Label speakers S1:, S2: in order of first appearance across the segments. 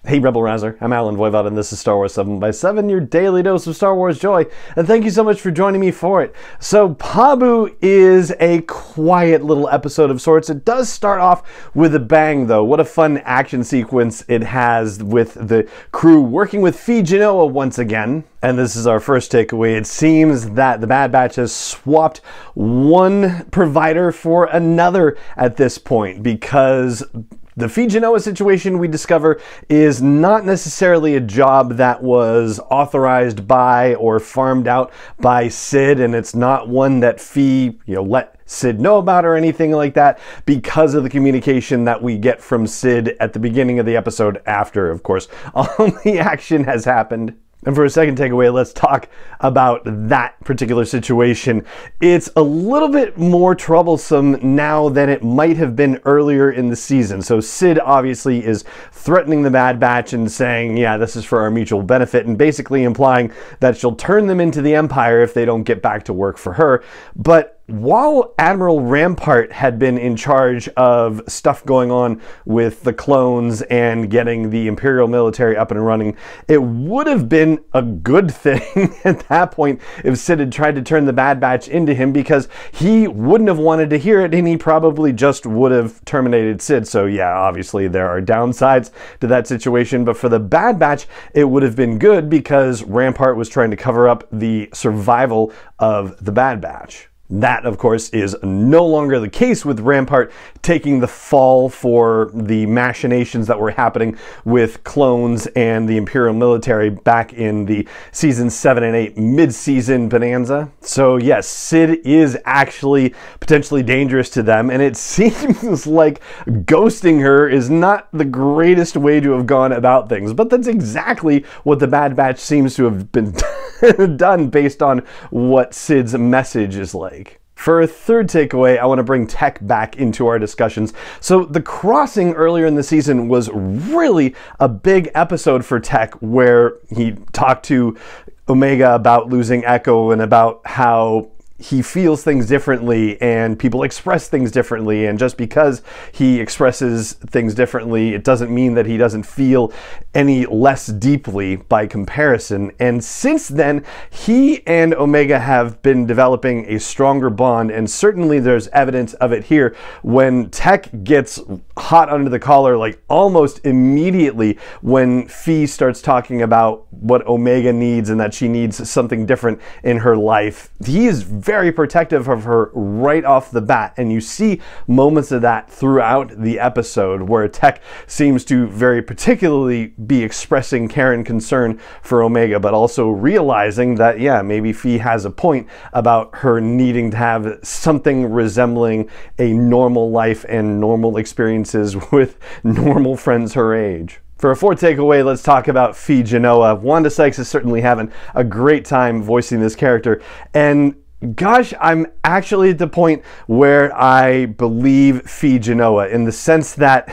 S1: Hey Rebel Rouser, I'm Alan Voivod and this is Star Wars 7 by 7, your daily dose of Star Wars joy, and thank you so much for joining me for it. So Pabu is a quiet little episode of sorts. It does start off with a bang though. What a fun action sequence it has with the crew working with Phee Genoa once again. And this is our first takeaway. It seems that the Bad Batch has swapped one provider for another at this point, because the Phee Genoa situation, we discover, is not necessarily a job that was authorized by or farmed out by Sid, and it's not one that Phee, let Sid know about or anything like that, because of the communication that we get from Sid at the beginning of the episode after, of course, all the action has happened. And for a second takeaway, let's talk about that particular situation. It's a little bit more troublesome now than it might have been earlier in the season. So Sid obviously is threatening the Bad Batch and saying, yeah, this is for our mutual benefit, and basically implying that she'll turn them into the Empire if they don't get back to work for her. But while Admiral Rampart had been in charge of stuff going on with the clones and getting the Imperial military up and running, it would have been a good thing at that point if Sid had tried to turn the Bad Batch into him, because he wouldn't have wanted to hear it and he probably just would have terminated Sid. So yeah, obviously there are downsides to that situation, but for the Bad Batch it would have been good because Rampart was trying to cover up the survival of the Bad Batch. That, of course, is no longer the case, with Rampart taking the fall for the machinations that were happening with clones and the Imperial military back in the season 7 and 8 mid-season bonanza. So yes, Sid is actually potentially dangerous to them, and it seems like ghosting her is not the greatest way to have gone about things, but that's exactly what the Bad Batch seems to have been done based on what Sid's message is like. For a third takeaway, I want to bring Tech back into our discussions. So the crossing earlier in the season was really a big episode for Tech, where he talked to Omega about losing Echo and about how he feels things differently and people express things differently, and just because he expresses things differently, it doesn't mean that he doesn't feel any less deeply by comparison. And since then, he and Omega have been developing a stronger bond, and certainly there's evidence of it here when Tech gets hot under the collar, like almost immediately when Phee starts talking about what Omega needs and that she needs something different in her life. He is very protective of her right off the bat, and you see moments of that throughout the episode where Tech seems to very particularly be expressing care and concern for Omega, but also realizing that, yeah, maybe Phee has a point about her needing to have something resembling a normal life and normal experiences with normal friends her age. For a fourth takeaway, let's talk about Phee Genoa. Wanda Sykes is certainly having a great time voicing this character, and gosh, I'm actually at the point where I believe Phee Genoa, in the sense that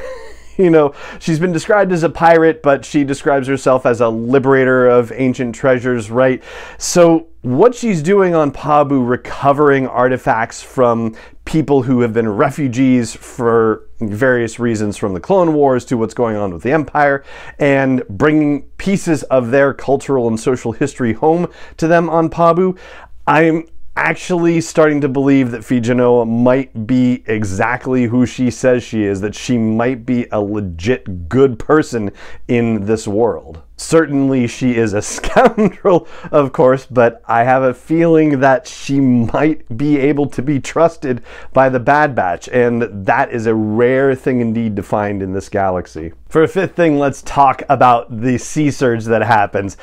S1: she's been described as a pirate, but she describes herself as a liberator of ancient treasures, right? So what she's doing on Pabu, recovering artifacts from people who have been refugees for various reasons, from the Clone Wars to what's going on with the Empire, and bringing pieces of their cultural and social history home to them on Pabu, I'm actually starting to believe that Phee Genoa might be exactly who she says she is, that she might be a legit good person in this world. Certainly she is a scoundrel, of course, but I have a feeling that she might be able to be trusted by the Bad Batch, and that is a rare thing indeed to find in this galaxy. For a fifth thing, let's talk about the sea surge that happens.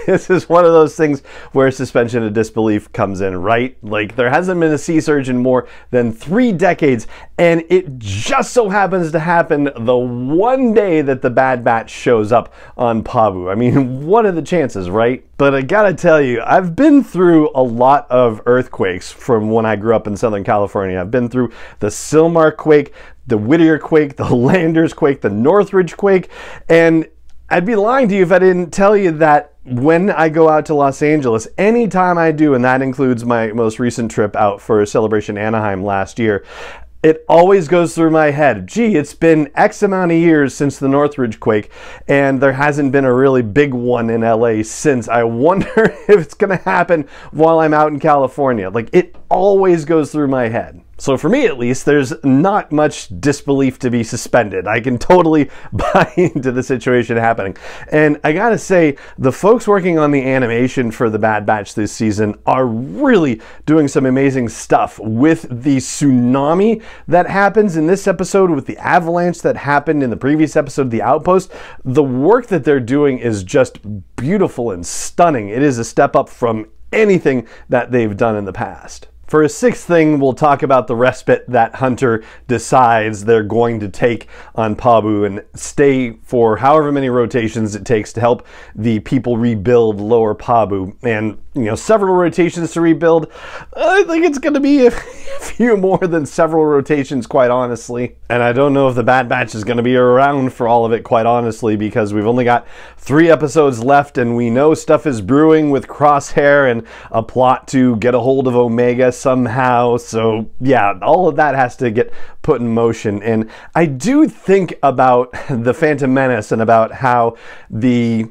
S1: This is one of those things where suspension of disbelief comes in, right? Like, there hasn't been a sea surge in more than 3 decades, and it just so happens to happen the one day that the Bad Batch shows up on Pabu. I mean, what are the chances, right? But I gotta tell you, I've been through a lot of earthquakes from when I grew up in Southern California. I've been through the Silmar quake, the Whittier quake, the Landers quake, the Northridge quake, and I'd be lying to you if I didn't tell you that when I go out to Los Angeles, anytime I do, and that includes my most recent trip out for Celebration Anaheim last year, It always goes through my head, gee, it's been X amount of years since the Northridge quake, and there hasn't been a really big one in LA since. I wonder if it's going to happen while I'm out in California. Like, it always goes through my head. So for me, at least, there's not much disbelief to be suspended. I can totally buy into the situation happening. And I gotta say, the folks working on the animation for The Bad Batch this season are really doing some amazing stuff with the tsunami that happens in this episode, with the avalanche that happened in the previous episode, The Outpost. The work that they're doing is just beautiful and stunning. It is a step up from anything that they've done in the past. For a sixth thing, we'll talk about the respite that Hunter decides they're going to take on Pabu and stay for however many rotations it takes to help the people rebuild Lower Pabu. And, you know, several rotations to rebuild, I think it's going to be a few more than several rotations, quite honestly. And I don't know if the Bad Batch is going to be around for all of it, quite honestly, because we've only got 3 episodes left, and we know stuff is brewing with Crosshair and a plot to get a hold of Omega somehow. So yeah, all of that has to get put in motion. And I do think about the Phantom Menace and about how the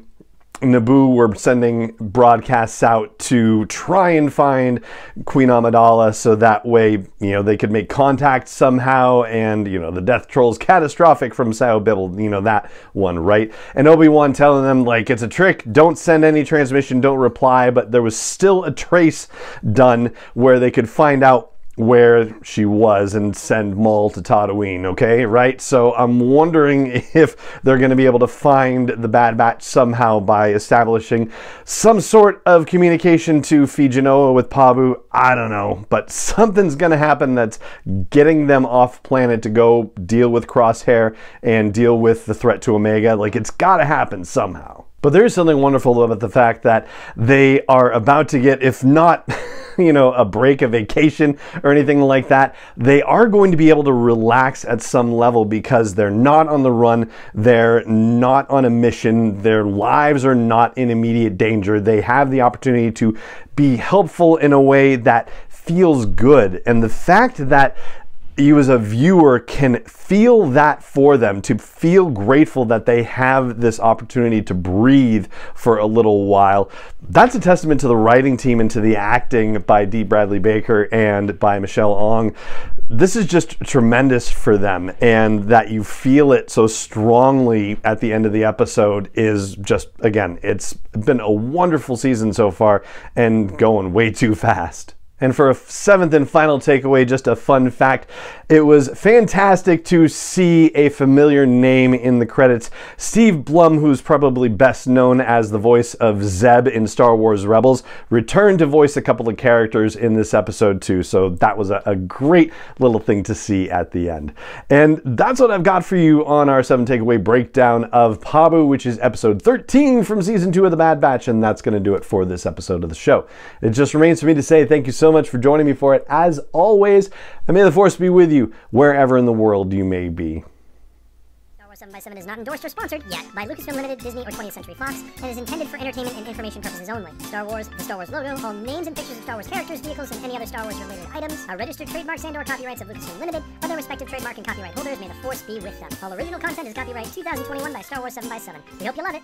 S1: Naboo were sending broadcasts out to try and find Queen Amidala so that way, you know, they could make contact somehow, and, you know, the death troll's catastrophic from Sao Bibble, you know, that one, right? And Obi-Wan telling them, like, it's a trick, don't send any transmission, don't reply, but there was still a trace done where they could find out where she was and send Maul to Tatooine, okay, right? So I'm wondering if they're going to be able to find the Bad Batch somehow by establishing some sort of communication to Fijinoa with Pabu. I don't know, but something's going to happen that's getting them off planet to go deal with Crosshair and deal with the threat to Omega. Like, it's got to happen somehow. But there is something wonderful about the fact that they are about to get, if not you know, a break, a vacation, or anything like that, they are going to be able to relax at some level because they're not on the run, they're not on a mission, their lives are not in immediate danger. They have the opportunity to be helpful in a way that feels good. And the fact that you as a viewer can feel that for them, to feel grateful that they have this opportunity to breathe for a little while, that's a testament to the writing team and to the acting by D. Bradley Baker and by Michelle Ong. This is just tremendous for them, and that you feel it so strongly at the end of the episode is just, again, it's been a wonderful season so far and going way too fast. And for a 7th and final takeaway, just a fun fact, it was fantastic to see a familiar name in the credits. Steve Blum, who's probably best known as the voice of Zeb in Star Wars Rebels, returned to voice a couple of characters in this episode too, so that was a great little thing to see at the end. And that's what I've got for you on our 7 takeaway breakdown of Pabu, which is episode 13 from season 2 of The Bad Batch, and that's going to do it for this episode of the show. It just remains for me to say thank you so much for joining me for it, as always, and may the Force be with you wherever in the world you may be.
S2: Star Wars 7x7 is not endorsed or sponsored yet by Lucasfilm Limited, Disney, or 20th Century Fox, and is intended for entertainment and information purposes only. Star Wars, the Star Wars logo, all names and pictures of Star Wars characters, vehicles, and any other Star Wars related items are registered trademarks and/or copyrights of Lucasfilm Limited, or their respective trademark and copyright holders. May the Force be with them. All original content is copyright 2021 by Star Wars 7x7. We hope you love it.